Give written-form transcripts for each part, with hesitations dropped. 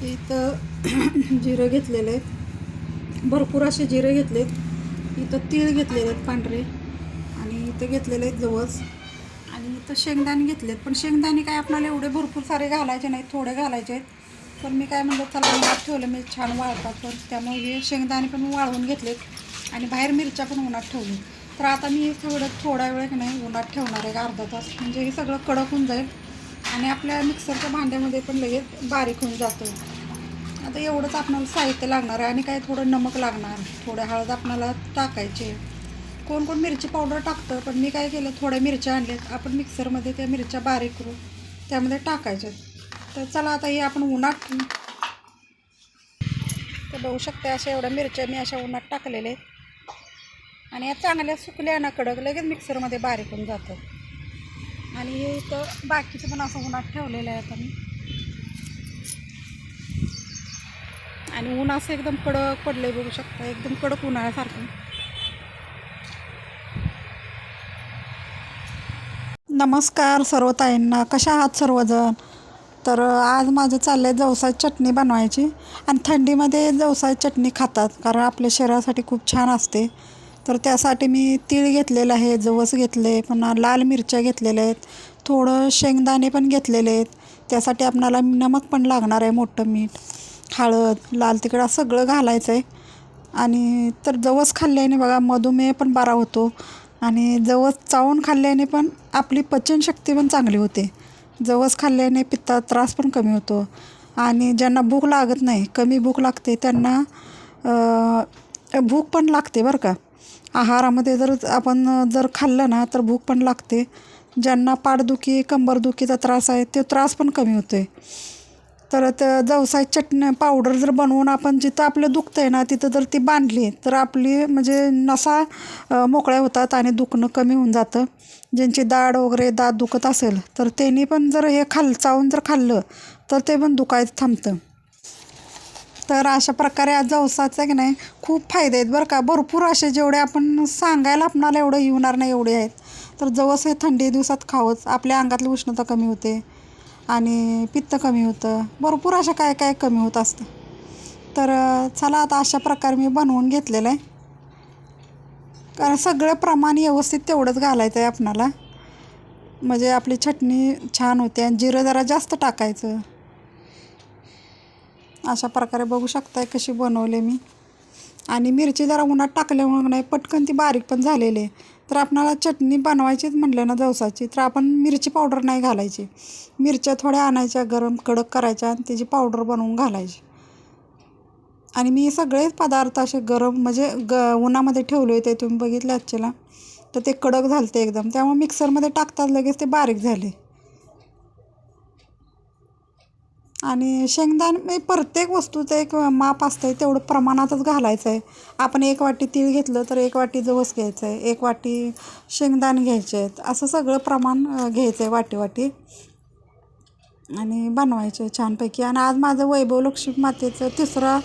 इथं जिरे घेतलेले आहेत, भरपूर असे जिरे घेतलेत. इथं तीळ घेतलेले आहेत पांढरे, आणि इथं घेतलेले आहेत जवस, आणि इथं शेंगदाणे घेतलेत. पण शेंगदाणे काय आपल्याला एवढे भरपूर सारे घालायचे नाहीत, थोडे घालायचे आहेत. पण मी काय म्हणलं, चला उन्हात ठेवलं मी छान वाळतात, तर त्यामुळे हे शेंगदाणे पण वाळवून घेतलेत, आणि बाहेर मिरच्या पण उन्हात ठेवली. तर आता मी थोडा वेळ नाही उन्हात ठेवणार आहे, अर्धा तास, म्हणजे हे सगळं कडक होऊन जाईल आणि आपल्या मिक्सरच्या भांड्यामध्ये पण लगेच बारीक होऊन जातं. आता एवढंच आपल्याला साहित्य लागणार आहे, आणि काय थोडं नमक लागणार, थोडे हळद आपल्याला टाकायचे. कोण कोण मिरची पावडर टाकतं, पण मी काय केलं, थोड्या मिरच्या आणल्यात, आपण मिक्सरमध्ये त्या मिरच्या बारीक करून त्यामध्ये टाकायच्या. तर चला आता हे आपण उन्हात, तर बघू शकते अशा एवढ्या मिरच्या मी अशा उन्हात टाकलेल्या आहेत, आणि या चांगल्या सुकल्या ना कडक, लगेच मिक्सरमध्ये बारीक होऊन जातं. आणि हे इथं बाकीचं पण असं उन्हात ठेवलेलं आहे आता मी, आणि ऊन असं एकदम कडक पडलं बघू शकता, एकदम कडक उन्हाळ्यासारखं. नमस्कार सर्व ताईंना, कशा आहात सर्वजण. तर आज माझं चाललं आहे जवसाची चटणी बनवायची, आणि थंडीमध्ये जवसाची चटणी खातात कारण आपल्या शरीरासाठी खूप छान असते. तर त्यासाठी मी तीळ घेतलेलं आहे, जवस घेतले, पुन्हा लाल मिरच्या घेतलेल्या आहेत, थोडं शेंगदाणे पण घेतलेले आहेत. त्यासाठी आपणाला नमक पण लागणार आहे, मोठं मीठ, हळद, लाल तिखट असं सगळं घालायचं आहे. आणि तर जवस खाल्ल्याने बघा मधुमेह पण बरा होतो, आणि जवस चावून खाल्ल्याने पण आपली पचनशक्ती पण चांगली होते. जवस खाल्ल्याने पित्ताचा त्रास पण कमी होतो, आणि ज्यांना भूक लागत नाही, कमी भूक लागते, त्यांना भूक पण लागते बरं का. आहारामध्ये जर खाल्लं ना तर भूक पण लागते. ज्यांना पाठदुखी, कंबरदुखीचा त्रास आहे, तो त्रास पण कमी होतो आहे. तर जवसाची चटणी पावडर जर बनवून आपण जिथं आपलं दुखतं आहे ना तिथं जर ती बांधली, तर आपली म्हणजे नसा मोकळ्या होतात आणि दुखणं कमी होऊन जातं. ज्यांची दाढ वगैरे दात दुखत असेल, तर त्यांनी पण जर हे चावून जर खाल्लं तर ते पण दुखायचं थांबतं. तर अशा प्रकारे आज जवसाचं की नाही खूप फायदे आहेत बरं का. भरपूर असे, जेवढे आपण सांगायला आपणाला एवढं येणार नाही एवढे आहेत. तर जवस हे थंडी दिवसात खावंच, आपल्या अंगातली उष्णता कमी होते, आणि पित्त कमी होतं, भरपूर अशा काय काय कमी होत असतं. तर चला आता अशा प्रकारे मी बनवून घेतलेलं आहे, कारण सगळं प्रमाण व्यवस्थित तेवढंच घालायचं आहे आपणाला, म्हणजे आपली चटणी छान होते. आणि जिरं जरा जास्त टाकायचं. अशा प्रकारे बघू शकताय कशी बनवले मी. आणि मिरची जरा उन्हात टाकल्यामुळे नाही पटकन ती बारीक पण झालेली आहे. तर आपणाला चटणी बनवायचीच म्हटलं ना जवसाची, तर आपण मिरची पावडर नाही घालायची. मिरच्या थोड्या आणायच्या, गरम कडक करायच्या, आणि त्याची पावडर बनवून घालायची. आणि मी सगळेच पदार्थ असे गरम म्हणजे उन्हामध्ये ठेवले होते, तुम्ही बघितले आजच्याला, तर ते कडक झाले एकदम, त्यामुळे मिक्सरमध्ये टाकतात लगेच ते बारीक झाले. आणि शेंगदाणे प्रत्येक वस्तूचं एक माप असतं आहे, तेवढं प्रमाणातच घालायचं आहे. आपण 1 वाटी तीळ घेतलं तर 1 वाटी जवस घ्यायचं आहे, 1 वाटी शेंगदाणे घ्यायचे आहेत, असं सगळं प्रमाण घ्यायचं आहे वाटी वाटी, आणि बनवायचं आहे छानपैकी. आणि आज माझं वैभव लक्ष्मी मातेचं 3रा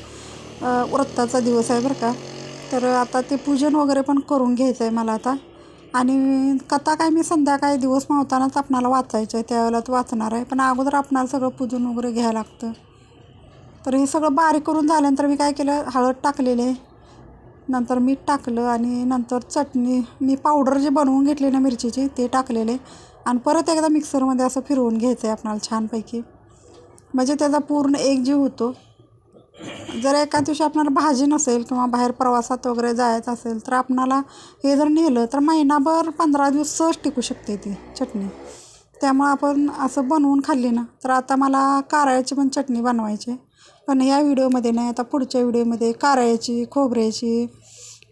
व्रताचा दिवस आहे बरं का. तर आता ते पूजन वगैरे पण करून घ्यायचं आहे मला आता. आणि कथा काय मी संध्याकाळी दिवस मावतानाच आपणाला वाचायचं आहे, त्यावेळेलाच वाचणार आहे, पण अगोदर आपणाला सगळं पूजन वगैरे घ्यायला लागतं. तर हे सगळं बारीक करून झाल्यानंतर मी काय केलं, हळद टाकलेले, नंतर मीठ टाकलं, आणि नंतर चटणी मी पावडर जे बनवून घेतली ना मिरचीची ते टाकलेले, आणि परत एकदा मिक्सरमध्ये असं फिरवून घ्यायचं आहे आपणाला छानपैकी, म्हणजे त्याचा पूर्ण एकजीव होतो. जर एका दिवशी आपल्याला भाजी नसेल किंवा बाहेर प्रवासात वगैरे जायचं असेल, तर आपणाला हे जर नेलं तर महिनाभर 15 दिवस सहज टिकू शकते ती चटणी. त्यामुळं आपण असं बनवून खाल्ली ना. तर आता मला कारळ्याची पण चटणी बनवायची, पण ह्या व्हिडिओमध्ये नाही, आता पुढच्या व्हिडिओमध्ये कारळ्याची, खोबऱ्याची,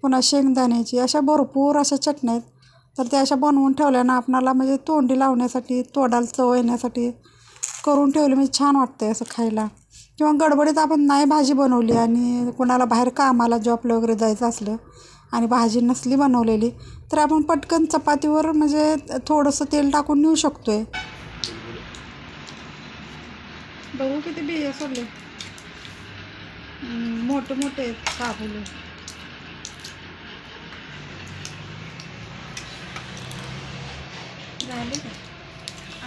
पुन्हा शेंगदाण्याची, अशा भरपूर अशा चटण्या आहेत. तर त्या अशा बनवून ठेवल्या ना आपणाला, म्हणजे तोंडी लावण्यासाठी, तोंडाला चव येण्यासाठी करून ठेवले, म्हणजे छान वाटतं आहे असं खायला. किंवा गडबडीत आपण नाही भाजी बनवली, आणि कोणाला बाहेर कामाला जॉबला वगैरे जायचं असलं आणि भाजी नसली बनवलेली, तर आपण पटकन चपातीवर म्हणजे थोडंसं तेल टाकून नेऊ शकतो आहे. बघू किती बिया सोडले, मोठे मोठे काबुले. झाले का?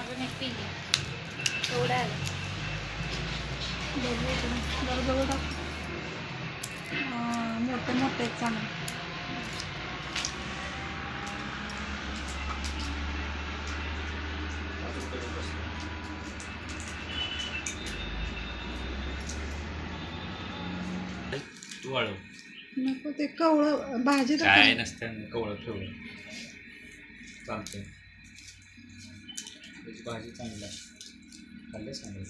अजून एक पिली एवढं आलं. बघू इकडे. जरा जवळ टाक. मोठे मोठे आहेत चांगले. तू वाळव. नको ते कवळं भाजी तर काय नसतं कवळं ठेवलं चालतंय. त्याची भाजी चांगली आहे. खाल्ले सांगेल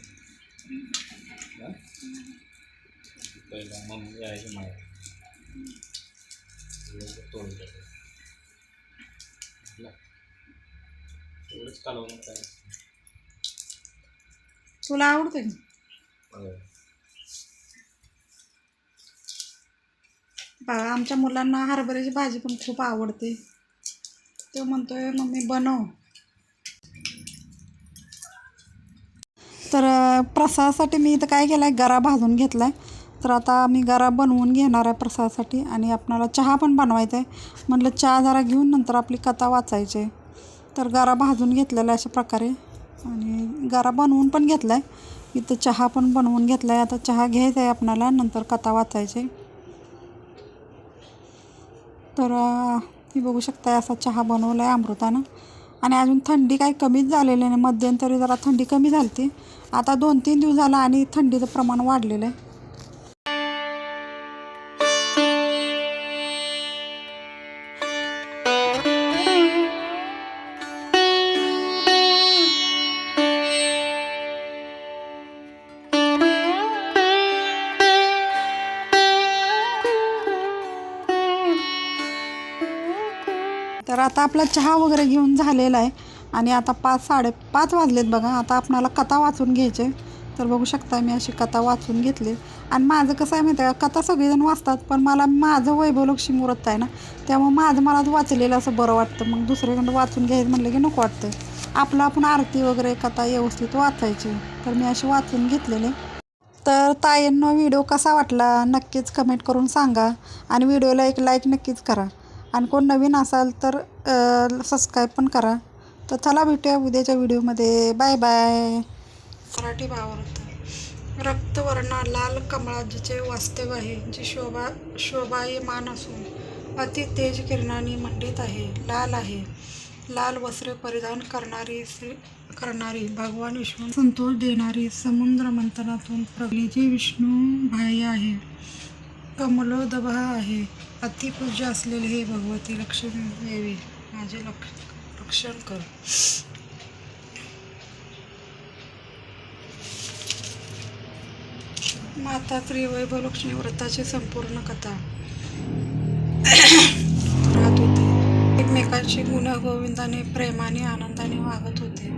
पहिला मम्मी जायची माया तोडून टाकलं एवढंच कालवून काय तुला आवडते का? बघा आमच्या मुलांना हरभऱ्याची भाजी पण खूप आवडते. तो म्हणतोय मम्मी बनव. तर प्रसादासाठी मी इथं काय केलं आहे, गरा भाजून घेतला आहे. तर आता मी गरा बनवून घेणार आहे प्रसादासाठी. आणि आपणाला चहा पण बनवायचा आहे. म्हटलं चहा जरा घेऊन नंतर आपली कथा वाचायची आहे. तर गरा भाजून घेतलेला आहे अशा प्रकारे. आणि गरा बनवून पण घेतला आहे. इथं चहा पण बनवून घेतला आहे. आता चहा घ्यायचा आहे आपणाला, नंतर कथा वाचायची. तर ही बघू शकता असा चहा बनवला आहे अमृतानं. आणि अजून थंडी काही कमीच झालेली नाही. मध्यंतरी जरा थंडी कमी झाली होती. आता 2-3 दिवस झाला आणि थंडीचं प्रमाण वाढलेलं आहे. तर आता आपला चहा वगैरे घेऊन झालेला आहे. आणि आता 5-5:30 वाजलेत बघा. आता आपणाला कथा वाचून घ्यायचे. तर बघू शकता मी अशी कथा वाचून घेतली. आणि माझं कसं आहे माहिती आहे का, कथा सगळेजण वाचतात पण मला माझं वैभवलक्ष्मी व्रत आहे ना, त्यामुळे मलाच वाचलेलं असं बरं वाटतं. मग दुसरीकडं वाचून घ्यायचं म्हटलं की नको वाटतं. आपलं आपण आरती वगैरे कथा व्यवस्थित वाचायची. तर मी अशी वाचून घेतलेले. तर ताईंनो व्हिडिओ कसा वाटला नक्कीच कमेंट करून सांगा. आणि व्हिडिओला एक लाईक नक्कीच करा. आणि कोण नवीन असाल तर सबस्क्राईब पण करा. तर चला भेटूया उद्याच्या व्हिडिओमध्ये. Bye bye. मराठी भावार्थ. रक्तवर्ण लाल कमळाचे वास्तव आहे, जी शोभायमान असून अति तेज किरणांनी मंडित आहे. लाल आहे. लाल वस्त्रे परिधान करणारी भगवान विष्णू संतोष देणारी समुद्र मंथनातून प्रगली जी विष्णू बाह्य आहे. कमलोदभ आहे. अतिपूज्य असलेले हे भगवती लक्ष्मी देवी माझे रक्षण कर. माता श्री वैभवलक्ष्मी व्रताची संपूर्ण कथा राहत होते. एकमेकांशी गुणगोविंदाने प्रेमाने आनंदाने वागत होते.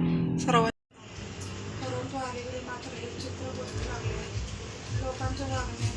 परंतु अलीकडे मात्र हे चित्र बदलू लागले. लोकांच्या वागण्या